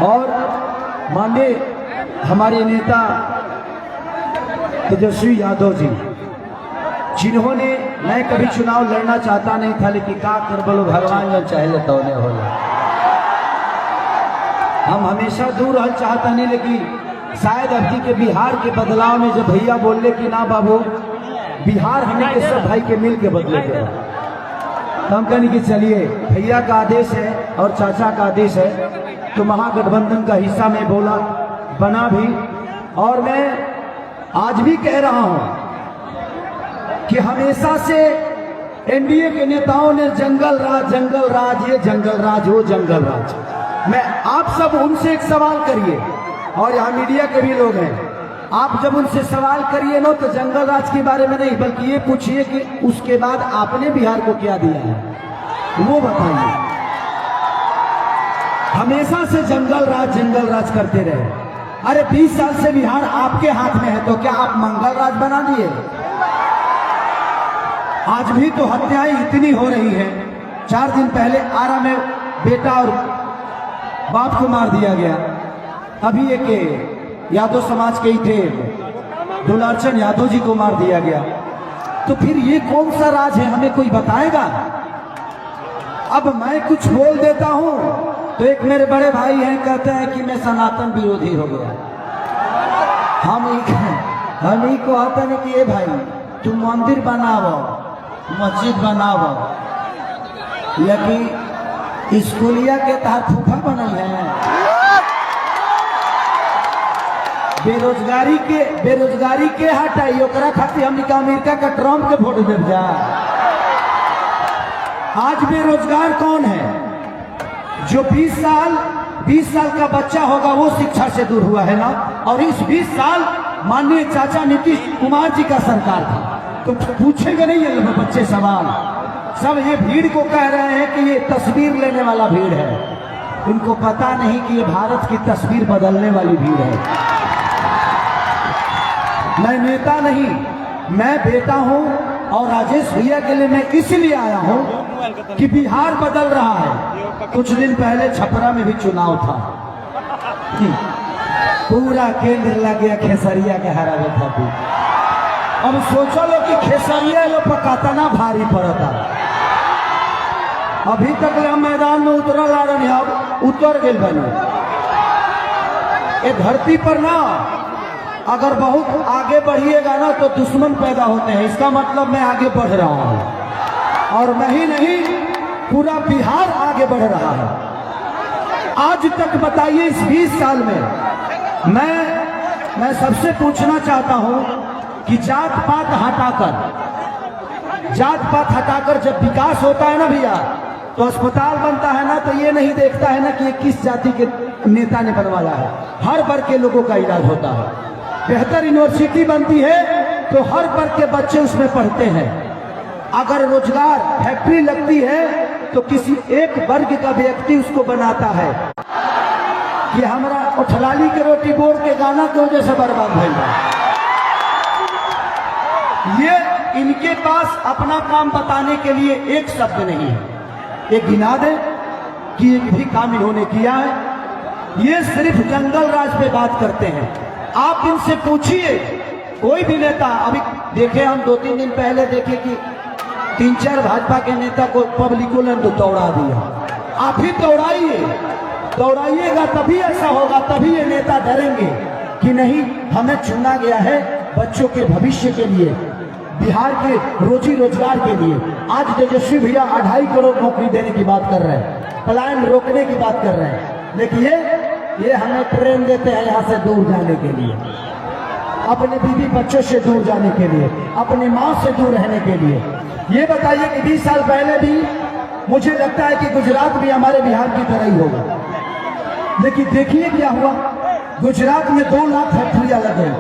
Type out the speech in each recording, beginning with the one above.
और माननीय हमारे नेता तेजस्वी यादव जी, जिन्होंने मैं कभी चुनाव लड़ना चाहता नहीं था, लेकिन का कर बोलो भगवान जो चाहे तो उन्हें होला। हम हमेशा दूर रहना चाहता नहीं, लेकिन शायद अभी के बिहार के बदलाव में जब भैया बोले कि ना बाबू बिहार हमें के सब भाई के मिल के बदले के, तो हम कहने की चलिए भैया का आदेश है और चाचा का आदेश है, तो महागठबंधन का हिस्सा में बोला बना भी। और मैं आज भी कह रहा हूं कि हमेशा से एनडीए के नेताओं ने जंगल राज, ये जंगल राज, वो जंगल राज। मैं आप सब उनसे एक सवाल करिए, और यहाँ मीडिया के भी लोग हैं, आप जब उनसे सवाल करिए ना तो जंगल राज के बारे में नहीं, बल्कि ये पूछिए कि उसके बाद आपने बिहार को क्या दिया है, वो बताइए। हमेशा से जंगल राज करते रहे। अरे 20 साल से बिहार आपके हाथ में है, तो क्या आप मंगल राज बना दिए? आज भी तो हत्याएं इतनी हो रही है। 4 दिन पहले आरा में बेटा और बाप को मार दिया गया। अभी एक यादव समाज के ही थे, दुलारचंद यादव जी को मार दिया गया। तो फिर ये कौन सा राज है, हमें कोई बताएगा? अब मैं कुछ बोल देता हूं तो एक मेरे बड़े भाई हैं, कहते हैं कि मैं सनातन विरोधी हो गया। हम ही को आता नहीं कि ये भाई तुम मंदिर बनाओ, मस्जिद बनाओ, या कि स्कूलिया के तहत फूफा बनल है। बेरोजगारी के हटाई, ओकरा खातिर हमने का अमेरिका का ट्रम्प के वोट दे जा। आज बेरोजगार कौन है? जो 20 साल का बच्चा होगा वो शिक्षा से दूर हुआ है ना। और इस 20 साल माननीय चाचा नीतीश कुमार जी का सरकार था, तो पूछेंगे नहीं ये बच्चे सवाल। सब ये भीड़ को कह रहे हैं कि ये तस्वीर लेने वाला भीड़ है, उनको पता नहीं कि ये भारत की तस्वीर बदलने वाली भीड़ है। मैं नेता नहीं, मैं बेटा हूं, और राजेश भैया के लिए मैं इसलिए आया हूं कि बिहार बदल रहा है। कुछ दिन पहले छपरा में भी चुनाव था, पूरा केंद्र लग गया खेसरिया के हरावे था। अब सोचो लो कि खेसरिया लो पकाता ना भारी पड़ता। अभी तक हम मैदान में उतरल आ रहे, अब उतर गए बने। ये धरती पर ना अगर बहुत आगे बढ़िएगा ना तो दुश्मन पैदा होते हैं। इसका मतलब मैं आगे बढ़ रहा हूं, और मैं ही नहीं पूरा बिहार आगे बढ़ रहा है। आज तक बताइए इस 20 साल में मैं सबसे पूछना चाहता हूं कि जात पात हटाकर जब विकास होता है ना भैया, तो अस्पताल बनता है ना, तो ये नहीं देखता है ना कि ये किस जाति के नेता ने बनवाया है। हर वर्ग के लोगों का इलाज होता है। बेहतर यूनिवर्सिटी बनती है तो हर वर्ग के बच्चे उसमें पढ़ते हैं। अगर रोजगार फैक्ट्री लगती है तो किसी एक वर्ग का व्यक्ति उसको बनाता है। कि हमारा उठलाली के रोटी बोर के गाना की वजह से बर्बाद भइल। ये इनके पास अपना काम बताने के लिए एक शब्द नहीं है। एक गिना दे कि एक भी काम इन्होंने किया है। ये सिर्फ जंगल राज पे बात करते हैं। आप इनसे पूछिए, कोई भी नेता, अभी देखे हम 2-3 दिन पहले देखे कि 3-4 भाजपा के नेता को पब्लिकों ने दौड़ा दिया। आप ही दौड़ाइएगा तभी ऐसा होगा, तभी ये नेता डरेंगे कि नहीं हमें चुना गया है बच्चों के भविष्य के लिए, बिहार के रोजी रोजगार के लिए। आज तेजस्वी भैया 2.5 करोड़ नौकरी देने की बात कर रहे हैं, पलायन रोकने की बात कर रहे हैं, लेकिन ये हमें ट्रेन देते हैं यहाँ से दूर जाने के लिए, अपने बीवी बच्चों से दूर जाने के लिए, अपनी माँ से दूर रहने के लिए। ये बताइए कि 20 साल पहले भी मुझे लगता है कि गुजरात भी हमारे बिहार की तरह ही होगा, लेकिन देखिए क्या हुआ। गुजरात में 2 लाख फैक्ट्रियां लगे।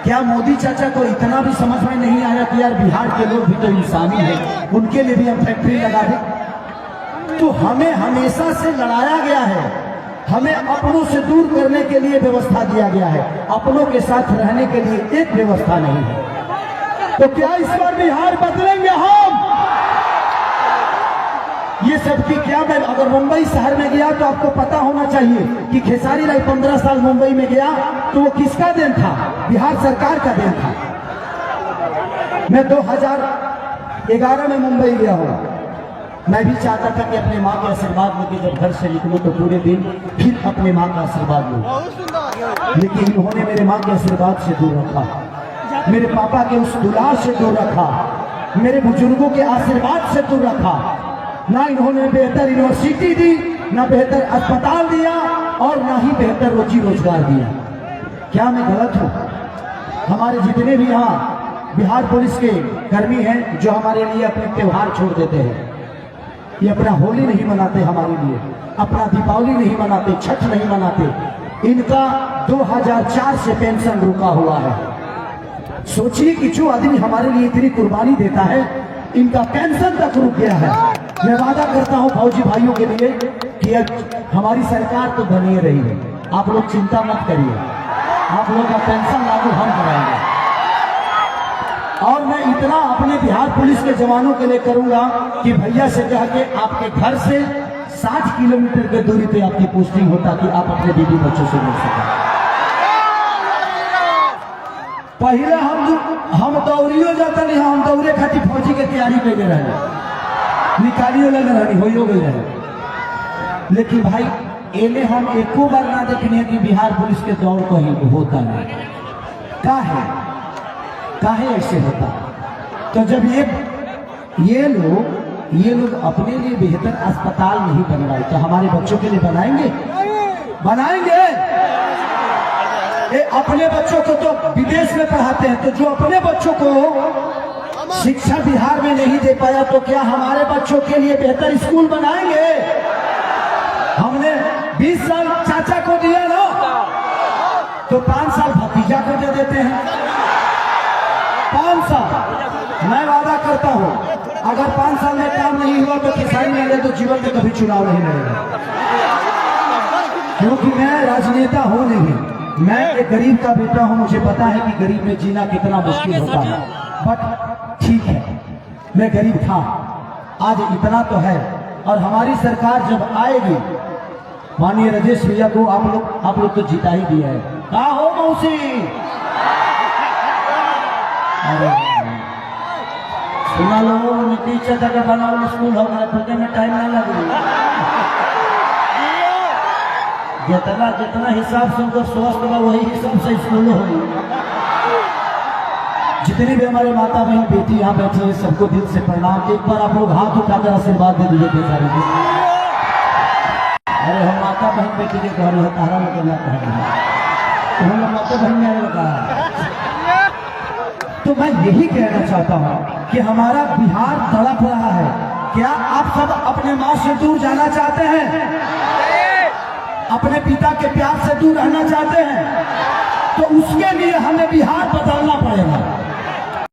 क्या मोदी चाचा को इतना भी समझ में नहीं आया कि यार बिहार के लोग भी तो इंसानी हैं, उनके लिए भी हम फैक्ट्री लगा दें? तो हमें हमेशा से लड़ाया गया है, हमें अपनों से दूर करने के लिए व्यवस्था दिया गया है, अपनों के साथ रहने के लिए एक व्यवस्था नहीं है। तो क्या इस बार बिहार बदलेंगे हम? ये सब की क्या, मैं अगर मुंबई शहर में गया तो आपको पता होना चाहिए कि खेसारी लाल 15 साल मुंबई में गया तो वो किसका देन था? बिहार सरकार का देन था। मैं 2011 में मुंबई गया हूँ। मैं भी चाहता था कि अपने माँ के आशीर्वाद लेके जब घर से निकलूं तो पूरे दिन फिर अपने माँ का आशीर्वाद लूं, लेकिन इन्होंने मेरे माँ के आशीर्वाद से दूर रखा, मेरे पापा के उस दुलार से दूर रखा, मेरे बुजुर्गों के आशीर्वाद से दूर रखा। ना इन्होंने बेहतर यूनिवर्सिटी दी, ना बेहतर अस्पताल दिया और ना ही बेहतर रोजी रोजगार दिया। क्या मैं गलत हूँ? हमारे जितने भी यहाँ बिहार पुलिस के कर्मी हैं जो हमारे लिए अपने त्योहार छोड़ देते हैं, ये अपना होली नहीं मनाते हमारे लिए, अपना दीपावली नहीं मनाते, छठ नहीं मनाते, इनका 2004 से पेंशन रुका हुआ है। सोचिए कि जो आदमी हमारे लिए इतनी कुर्बानी देता है, इनका पेंशन तक रुक गया है। मैं वादा करता हूं फौजी भाइयों के लिए कि हमारी सरकार तो बनी रही है, आप लोग चिंता मत करिए, आप लोग का पेंशन लागू हम कराएंगे। और मैं इतना अपने बिहार पुलिस के जवानों के लिए करूंगा कि भैया से कह के आपके घर से 60 किलोमीटर की दूरी पे आपकी पोस्टिंग हो ताकि आप अपने बीवी बच्चों से मिल सकें। पहले हम दौड़ियो जाता नहीं, हम दौड़े खातिर फौजी के तैयारी कर रहे, निकालियो लगे रही हो गए, लेकिन भाई एने हम एको बार ना देखने कि बिहार पुलिस के दौड़ कहीं होता नहीं। काहे ऐसे होता? तो जब ये लोग अपने लिए बेहतर अस्पताल नहीं बनवाए तो हमारे बच्चों के लिए बनाएंगे? ये अपने बच्चों को तो विदेश में पढ़ाते हैं, तो जो अपने बच्चों को शिक्षा बिहार में नहीं दे पाया तो क्या हमारे बच्चों के लिए बेहतर स्कूल बनाएंगे? हमने 20 साल चाचा को दिया ना, तो 5 साल भतीजा को दे देते हैं। 5 साल मैं वादा करता हूं, अगर 5 साल में काम नहीं हुआ तो किसानी में ले तो जीवन में कभी चुनाव नहीं लड़ेगा, क्योंकि मैं राजनेता हूं नहीं, मैं एक गरीब का बेटा हूं। मुझे पता है कि गरीब में जीना कितना मुश्किल होता है, बट ठीक है, मैं गरीब था, आज इतना तो है। और हमारी सरकार जब आएगी, माननीय राजेश भैया को आप लोग तो जिता ही दिया है। कहा हो मौसी? अरे सुना लो, नीचे जगह बना हुआ स्कूल होगा तो में टाइम ना लगे। जितना हिसाब से उनको स्वस्थ होगा वही हिसाब से स्कूल होगी। जितनी भी हमारे माता बहन बेटी यहाँ बैठी है सबको दिल से प्रणाम। एक बार आप लोग हाथ उठाकर आशीर्वाद दे दीजिए बेचारी को। अरे हम माता बहन बेटी के घर है, तारा लोग उन्होंने माता बहन ने कहा। तो मैं यही कहना चाहता हूँ कि हमारा बिहार तड़प रहा है। क्या आप सब अपने माँ से दूर जाना चाहते हैं? अपने पिता के प्यार से दूर रहना चाहते हैं? तो उसके लिए हमें बिहार बदलना पड़ेगा।